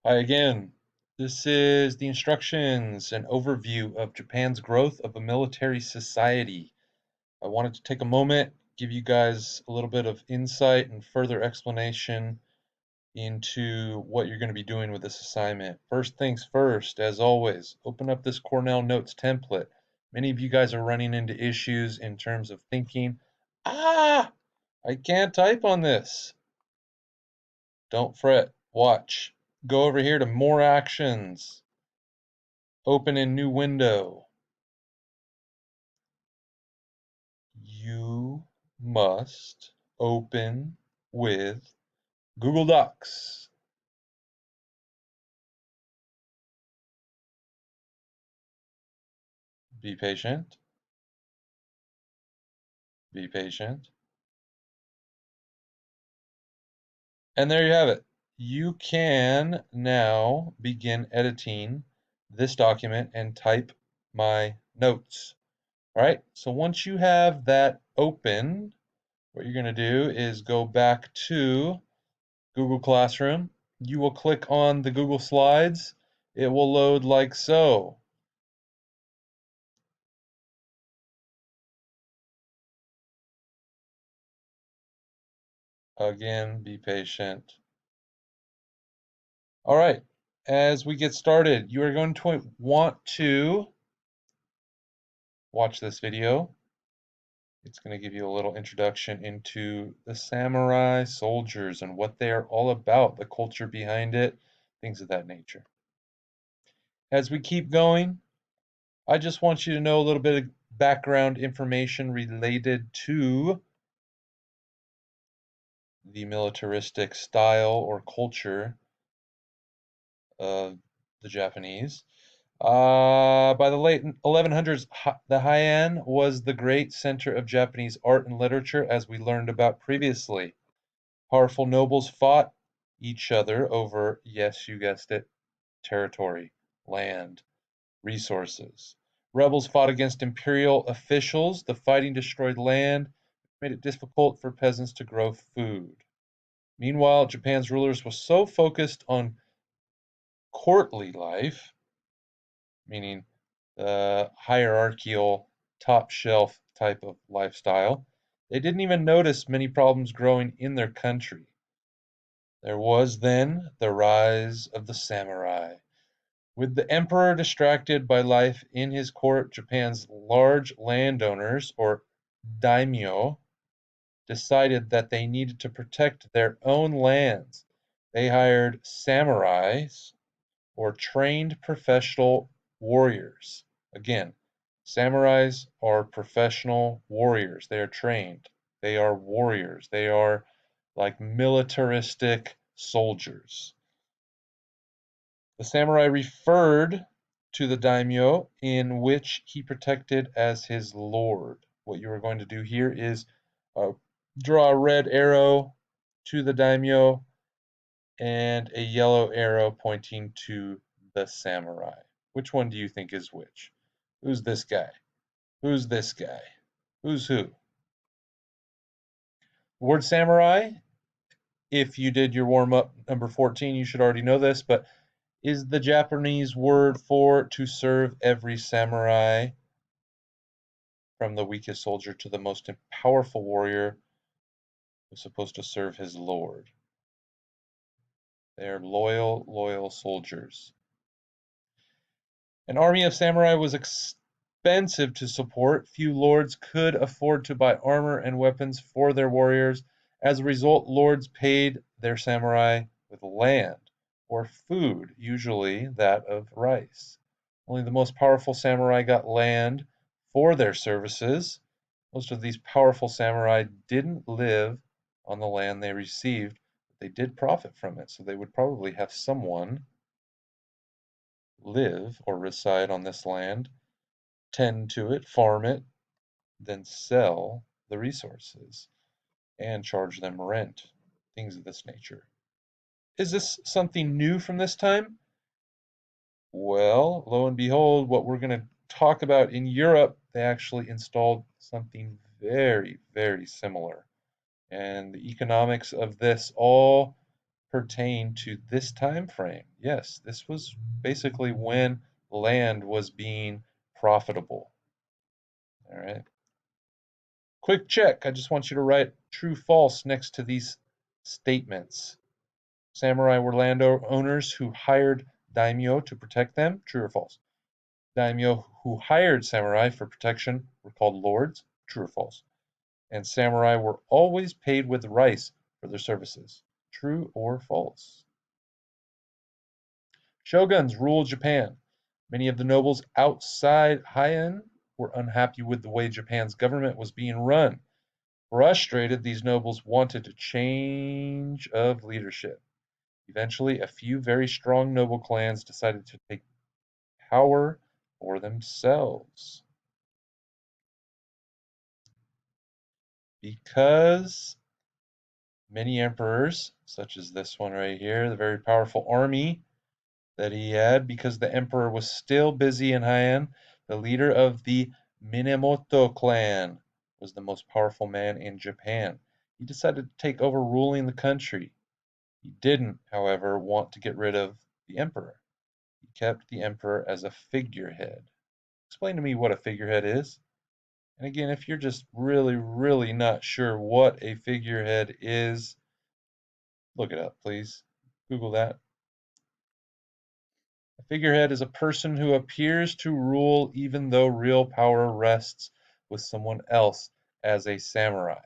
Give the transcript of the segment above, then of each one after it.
Hi again. This is the instructions and overview of Japan's growth of a military society. I wanted to take a moment, give you guys a little bit of insight and further explanation into what you're going to be doing with this assignment. First things first, as always, open up this Cornell Notes template. Many of you guys are running into issues in terms of thinking, I can't type on this. Don't fret, watch. Go over here to more actions. Open in new window. You must open with Google Docs. Be patient. Be patient. And there you have it. You can now begin editing this document and type my notes. All right, so once you have that open, what you're going to do is go back to Google Classroom. You will click on the Google Slides. It will load like so. Again, be patient. All right, as we get started, you are going to want to watch this video. It's going to give you a little introduction into the samurai soldiers and what they are all about, the culture behind it, things of that nature. As we keep going, I just want you to know a little bit of background information related to the militaristic style or culture of the Japanese. By the late 1100s, the Heian was the great center of Japanese art and literature, as we learned about previously. Powerful nobles fought each other over, yes, you guessed it, territory, land, resources. Rebels fought against imperial officials. The fighting destroyed land, made it difficult for peasants to grow food. Meanwhile, Japan's rulers were so focused on courtly life, meaning the hierarchical, top shelf type of lifestyle, they didn't even notice many problems growing in their country. There was then the rise of the samurai. With the emperor distracted by life in his court, Japan's large landowners, or daimyo, decided that they needed to protect their own lands. They hired samurais, or trained professional warriors. Again, samurais are professional warriors. They are trained. They are warriors. They are like militaristic soldiers. The samurai referred to the daimyo in which he protected as his lord. What you are going to do here is uh, draw a red arrow to the daimyo and a yellow arrow pointing to the samurai. Which one do you think is which? Who's this guy? Who's this guy? Who's who? The word samurai, if you did your warm up number 14, you should already know this, but is the Japanese word for to serve every samurai, from the weakest soldier to the most powerful warrior, who's supposed to serve his lord. They are loyal, loyal soldiers. An army of samurai was expensive to support. Few lords could afford to buy armor and weapons for their warriors. As a result, lords paid their samurai with land or food, usually that of rice. Only the most powerful samurai got land for their services. Most of these powerful samurai didn't live on the land they received, but they did profit from it, so they would probably have someone live or reside on this land, tend to it, farm it, then sell the resources and charge them rent, things of this nature. Is this something new from this time? Well, lo and behold, what we're going to talk about in Europe, they actually installed something very, very similar. And the economics of this all pertain to this time frame. Yes, this was basically when land was being profitable. All right. Quick check. I just want you to write true, false next to these statements. Samurai were landowners who hired daimyo to protect them. True or false? Daimyo who hired samurai for protection were called lords. True or false? And samurai were always paid with rice for their services. True or false? Shoguns ruled Japan. Many of the nobles outside Heian were unhappy with the way Japan's government was being run. Frustrated, these nobles wanted a change of leadership. Eventually, a few very strong noble clans decided to take power for themselves. Because many emperors, such as this one right here, the very powerful army that he had, because the emperor was still busy in Heian, the leader of the Minamoto clan was the most powerful man in Japan. He decided to take over ruling the country. He didn't, however, want to get rid of the emperor. He kept the emperor as a figurehead. Explain to me what a figurehead is. And again, if you're just really, really not sure what a figurehead is, look it up, please. Google that. A figurehead is a person who appears to rule even though real power rests with someone else, as a samurai.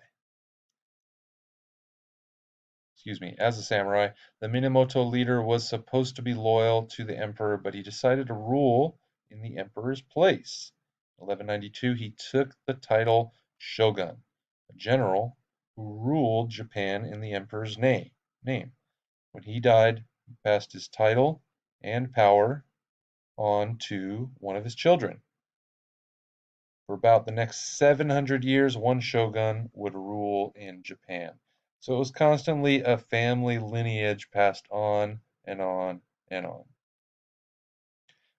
Excuse me, as a samurai, the Minamoto leader was supposed to be loyal to the emperor, but he decided to rule in the emperor's place. In 1192, he took the title shogun, a general who ruled Japan in the emperor's name. When he died, he passed his title and power on to one of his children. For about the next 700 years, one shogun would rule in Japan. So it was constantly a family lineage passed on and on and on.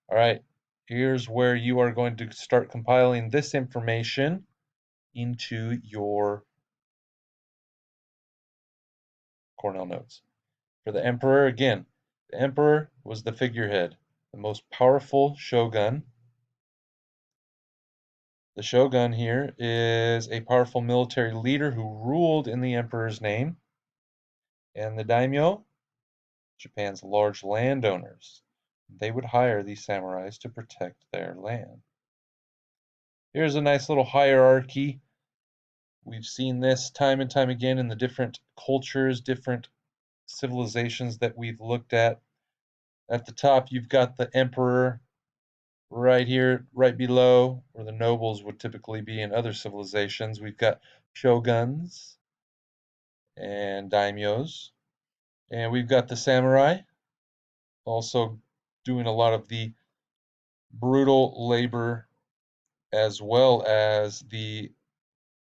All right, here's where you are going to start compiling this information into your Cornell notes. For the emperor, again, the emperor was the figurehead, the most powerful shogun. The shogun here is a powerful military leader who ruled in the emperor's name. And the daimyo, Japan's large landowners. They would hire these samurais to protect their land. Here's a nice little hierarchy. We've seen this time and time again in the different cultures, different civilizations that we've looked at. At the top, you've got the emperor. Right here, right below, where the nobles would typically be in other civilizations, we've got shoguns and daimyos. And we've got the samurai, also doing a lot of the brutal labor, as well as the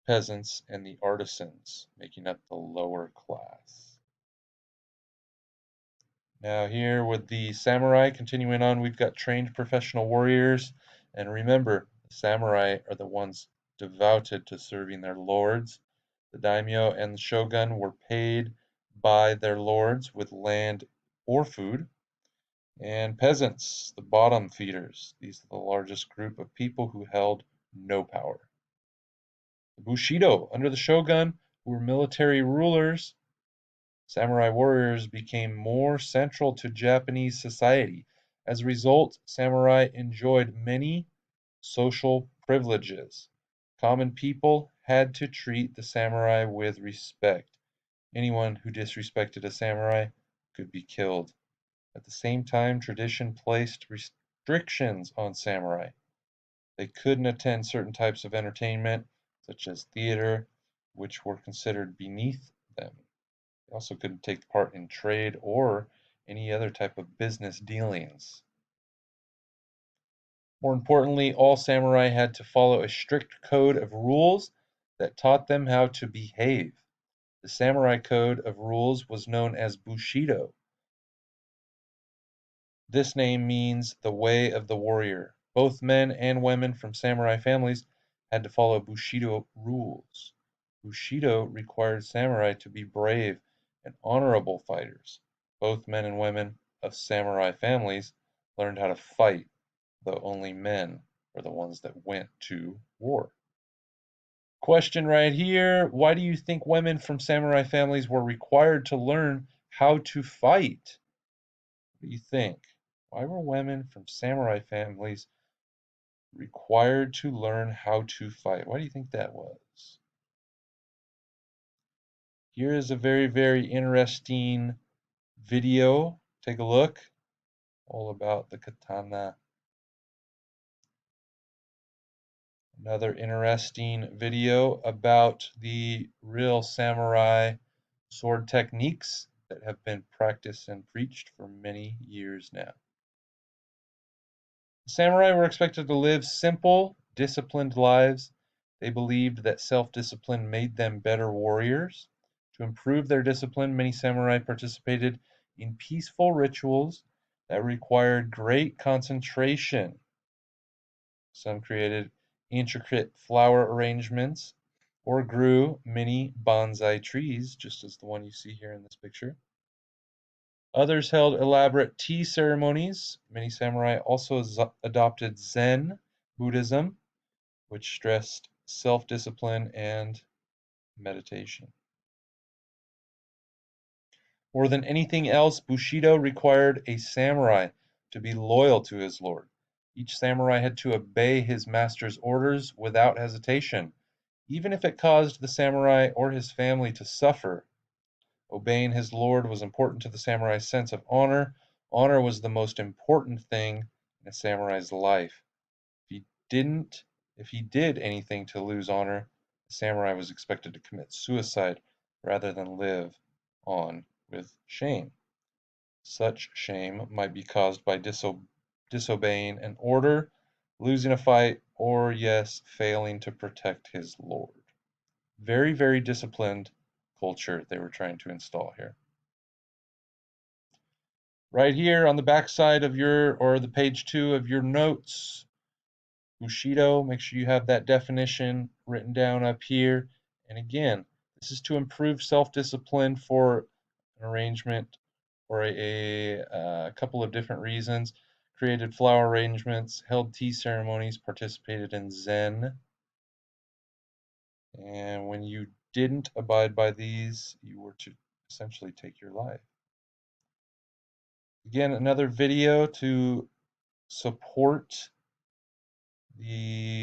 peasants and the artisans, making up the lower class. Now here with the samurai, continuing on, we've got trained professional warriors. And remember, the samurai are the ones devoted to serving their lords. The daimyo and the shogun were paid by their lords with land or food. And peasants, the bottom feeders. These are the largest group of people who held no power. The Bushido, under the shogun, who were military rulers, samurai warriors became more central to Japanese society. As a result, samurai enjoyed many social privileges. Common people had to treat the samurai with respect. Anyone who disrespected a samurai could be killed. At the same time, tradition placed restrictions on samurai. They couldn't attend certain types of entertainment, such as theater, which were considered beneath them. They also couldn't take part in trade or any other type of business dealings. More importantly, all samurai had to follow a strict code of rules that taught them how to behave. The samurai code of rules was known as Bushido. This name means the way of the warrior. Both men and women from samurai families had to follow Bushido rules. Bushido required samurai to be brave and honorable fighters. Both men and women of samurai families learned how to fight, though only men were the ones that went to war. Question right here. Why do you think women from samurai families were required to learn how to fight? What do you think? Why were women from samurai families required to learn how to fight? Why do you think that was? Here is a very, very interesting video. Take a look. All about the katana. Another interesting video about the real samurai sword techniques that have been practiced and preached for many years now. The samurai were expected to live simple, disciplined lives. They believed that self-discipline made them better warriors. To improve their discipline, many samurai participated in peaceful rituals that required great concentration. Some created intricate flower arrangements or grew many bonsai trees, just as the one you see here in this picture. Others held elaborate tea ceremonies. Many samurai also adopted Zen Buddhism, which stressed self-discipline and meditation. More than anything else, Bushido required a samurai to be loyal to his lord. Each samurai had to obey his master's orders without hesitation, even if it caused the samurai or his family to suffer. Obeying his lord was important to the samurai's sense of honor. Honor was the most important thing in a samurai's life. If he didn't, if he did anything to lose honor, the samurai was expected to commit suicide rather than live on with shame. Such shame might be caused by disobeying an order, losing a fight, or yes, failing to protect his lord. Very, very disciplined culture they were trying to install here. Right here on the back side of your, or the page 2 of your notes, Bushido, make sure you have that definition written down up here. And again, this is to improve self-discipline for an arrangement for a couple of different reasons. Created flower arrangements, held tea ceremonies, participated in Zen. And when you didn't abide by these, you were to essentially take your life. Again, another video to support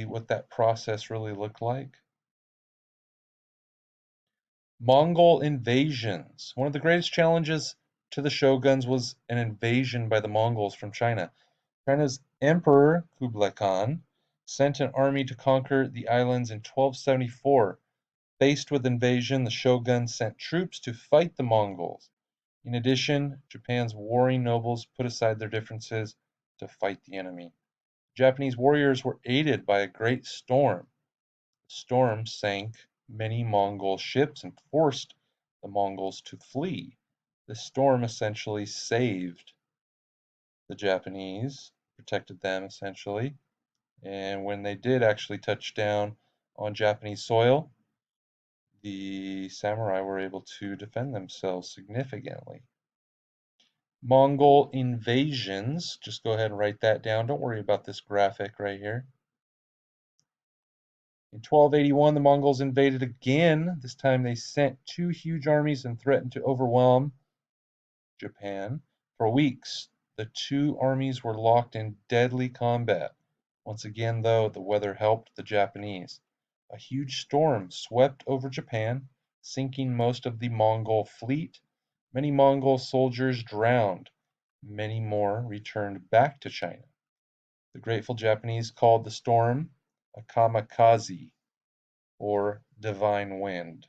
what that process really looked like. Mongol invasions. One of the greatest challenges to the shoguns was an invasion by the Mongols from China. China's Emperor Kublai Khan sent an army to conquer the islands in 1274. Faced with invasion, the shogun sent troops to fight the Mongols. In addition, Japan's warring nobles put aside their differences to fight the enemy. Japanese warriors were aided by a great storm. The storm sank many Mongol ships and forced the Mongols to flee. The storm essentially saved the Japanese, protected them essentially, and when they did actually touch down on Japanese soil, the samurai were able to defend themselves significantly. Mongol invasions, just go ahead and write that down. Don't worry about this graphic right here. In 1281, the Mongols invaded again. This time they sent two huge armies and threatened to overwhelm Japan. For weeks, the two armies were locked in deadly combat. Once again, though, the weather helped the Japanese. A huge storm swept over Japan, sinking most of the Mongol fleet. Many Mongol soldiers drowned. Many more returned back to China. The grateful Japanese called the storm a kamikaze, or divine wind.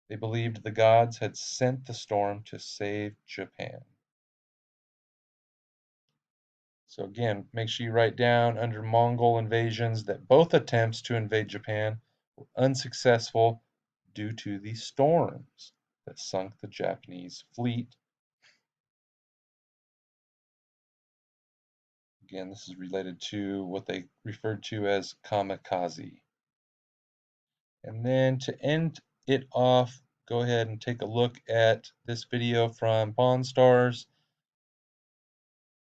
They believed the gods had sent the storm to save Japan. So again, make sure you write down under Mongol invasions that both attempts to invade Japan were unsuccessful due to the storms that sunk the Japanese fleet. Again, this is related to what they referred to as kamikaze. And then to end it off, go ahead and take a look at this video from Pawn Stars.